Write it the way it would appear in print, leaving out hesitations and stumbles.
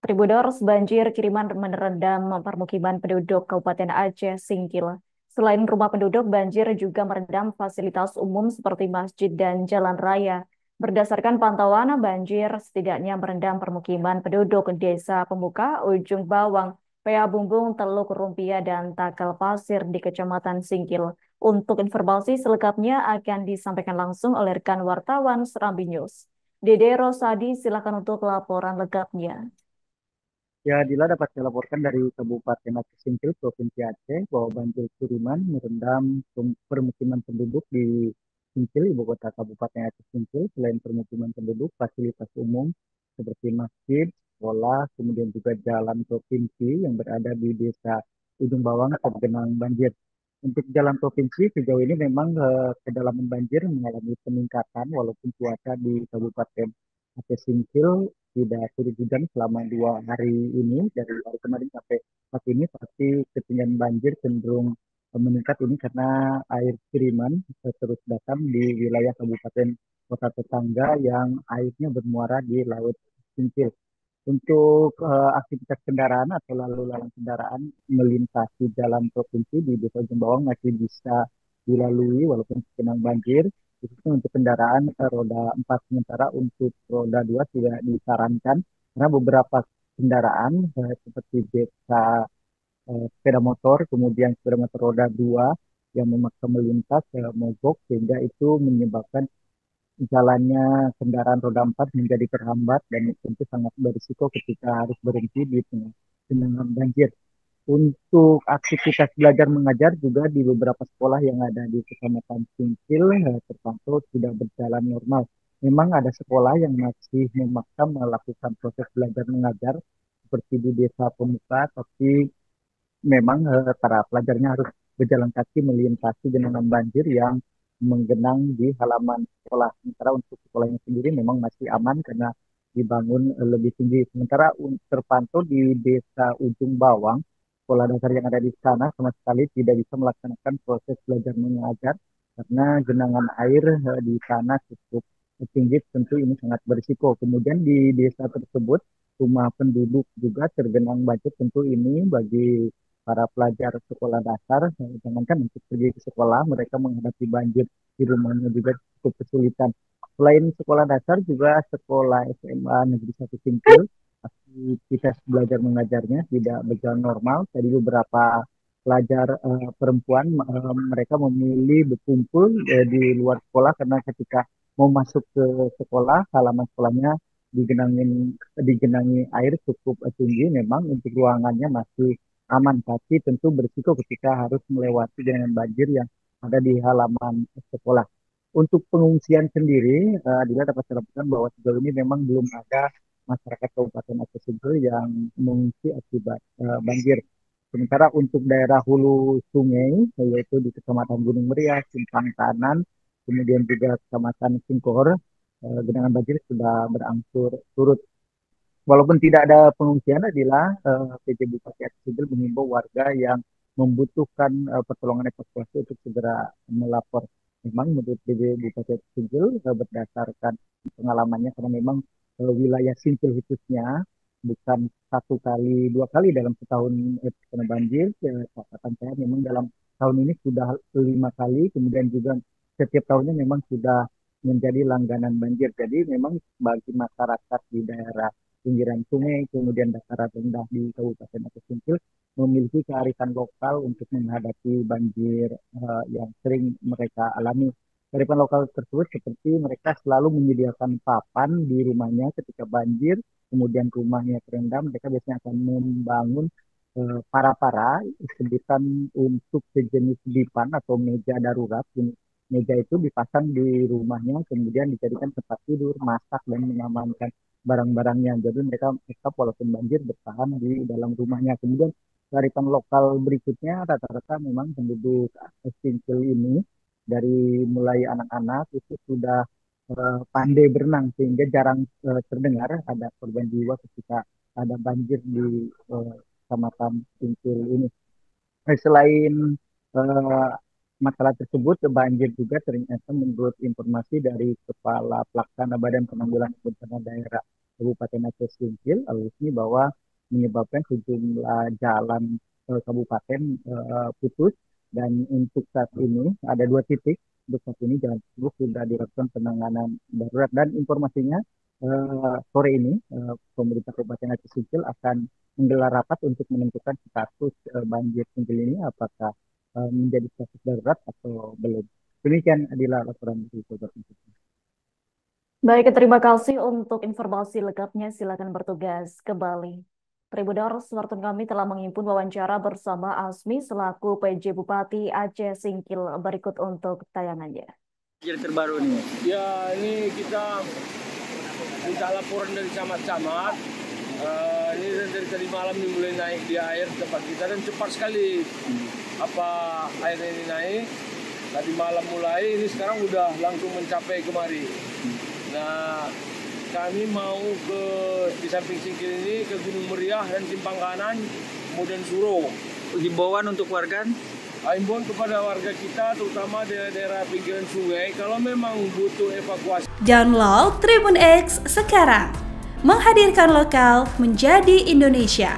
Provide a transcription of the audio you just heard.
Tribuners banjir kiriman merendam permukiman penduduk Kabupaten Aceh Singkil. Selain rumah penduduk, banjir juga merendam fasilitas umum seperti masjid dan jalan raya. Berdasarkan pantauan, banjir setidaknya merendam permukiman penduduk Desa Pemuka, Ujung Bawang, Pea Bumbung, Teluk Rumpia, dan Takal Pasir di Kecamatan Singkil. Untuk informasi selengkapnya akan disampaikan langsung oleh rekan wartawan Serambi News. Dede Rosadi, silakan untuk laporan lengkapnya. Ya, Dila dapat dilaporkan dari Kabupaten Aceh Singkil, Provinsi Aceh, bahwa banjir kiriman merendam permukiman penduduk di Singkil, ibu kota Kabupaten Aceh Singkil. Selain permukiman penduduk, fasilitas umum seperti masjid, sekolah, kemudian juga jalan provinsi yang berada di Desa Ujung Bawang tergenang banjir. Untuk jalan provinsi sejauh ini memang kedalaman banjir mengalami peningkatan walaupun cuaca di Kabupaten Aceh Singkil tidak turun hujan selama 2 hari ini dari hari kemarin sampai saat ini, tapi ketinggian banjir cenderung meningkat ini karena air kiriman terus datang di wilayah kabupaten kota tetangga yang airnya bermuara di Laut Singkil. Untuk aktivitas kendaraan atau lalu lalang kendaraan melintasi jalan provinsi di Desa Jembawang masih bisa dilalui walaupun tergenang banjir, khususnya untuk kendaraan roda 4, sementara untuk roda 2 tidak disarankan karena beberapa kendaraan seperti sepeda motor, kemudian sepeda motor roda 2 yang memaksa melintas mogok sehingga itu menyebabkan jalannya kendaraan roda 4 menjadi terhambat dan tentu sangat berisiko ketika harus berhenti di tengah genangan banjir. Untuk aktivitas belajar mengajar juga di beberapa sekolah yang ada di Kecamatan Singkil terpantau tidak berjalan normal. Memang ada sekolah yang masih memaksa melakukan proses belajar mengajar seperti di Desa Pemuka, tapi memang para pelajarnya harus berjalan kaki melintasi genangan banjir yang menggenang di halaman sekolah. Sementara untuk sekolahnya sendiri memang masih aman karena dibangun lebih tinggi. Sementara terpantau di Desa Ujung Bawang, sekolah dasar yang ada di sana sama sekali tidak bisa melaksanakan proses belajar mengajar karena genangan air di sana cukup tinggi. Tentu ini sangat berisiko. Kemudian di desa tersebut rumah penduduk juga tergenang banjir. Tentu ini bagi para pelajar sekolah dasar, jangankan untuk pergi ke sekolah, mereka menghadapi banjir di rumahnya juga cukup kesulitan. Selain sekolah dasar, juga sekolah SMA Negeri 1 Singkil, aktivitas belajar mengajarnya tidak berjalan normal. Tadi beberapa pelajar perempuan mereka memilih berkumpul di luar sekolah karena ketika mau masuk ke sekolah, halaman sekolahnya digenangi air cukup tinggi. Memang untuk ruangannya masih aman, tapi tentu berisiko ketika harus melewati genangan banjir yang ada di halaman sekolah. Untuk pengungsian sendiri, Adila dapat saya laporkan bahwa sejauh ini memang belum ada masyarakat Kabupaten Aceh Singkil yang mengungsi akibat banjir. Sementara untuk daerah hulu sungai, yaitu di Kecamatan Gunung Meriah, Simpang Kanan, kemudian juga Kecamatan Singkor, genangan banjir sudah berangsur surut. Walaupun tidak ada pengungsian, adalah PJ Bupati Aceh Singkil mengimbau warga yang membutuhkan pertolongan evakuasi untuk segera melapor. Memang menurut PJ Bupati Aceh Singkil berdasarkan pengalamannya karena memang wilayah Singkil khususnya bukan satu kali dua kali dalam setahun kena banjir. Catatan saya memang dalam tahun ini sudah 5 kali, kemudian juga setiap tahunnya memang sudah menjadi langganan banjir. Jadi memang bagi masyarakat di daerah pinggiran sungai, kemudian dataran rendah di Kabupaten Aceh Singkil memiliki kearifan lokal untuk menghadapi banjir yang sering mereka alami. Kearifan lokal tersebut seperti mereka selalu menyediakan papan di rumahnya ketika banjir, kemudian rumahnya terendam, mereka biasanya akan membangun para-para, sebutan untuk sejenis dipan atau meja darurat. Meja itu dipasang di rumahnya, kemudian dijadikan tempat tidur, masak, dan mengamankan barang-barangnya. Jadi mereka tetap walaupun banjir bertahan di dalam rumahnya. Kemudian kearifan lokal berikutnya rata-rata memang penduduk Singkil ini dari mulai anak-anak itu sudah pandai berenang sehingga jarang terdengar ada korban jiwa ketika ada banjir di Kecamatan Singkil ini. Selain eh, masalah tersebut, banjir juga ternyata menurut informasi dari Kepala Pelaksana Badan Penanggulangan Bencana Daerah Kabupaten Aceh Singkil resmi bahwa menyebabkan sejumlah jalan kabupaten putus, dan untuk saat ini ada 2 titik. Untuk saat ini jalan tersebut sudah dilakukan penanganan darurat, dan informasinya sore ini pemerintah Kabupaten Aceh Singkil akan menggelar rapat untuk menentukan status banjir Singkil ini, apakah menjadi status darurat atau belum. Demikian adalah laporan dari Sobat Info. Baik, terima kasih untuk informasi lengkapnya. Silakan bertugas kembali. Tribuners, wartawan kami telah menghimpun wawancara bersama Asmi selaku PJ Bupati Aceh Singkil. Berikut untuk tayangannya. Jadi terbaru nih. Ya, ini kita minta laporan dari camat-camat. Ini dari tadi malam ini mulai naik di air tempat kita, dan cepat sekali air ini naik. Tadi malam mulai, ini sekarang udah langsung mencapai kemari. Nah, kami mau di samping Singkil ini ke Gunung Meriah dan Simpang Kanan, kemudian Suro. Himbauan untuk warga? Himbauan kepada warga kita, terutama daerah pinggiran sungai, kalau memang butuh evakuasi. Download Tribun X sekarang, menghadirkan lokal menjadi Indonesia.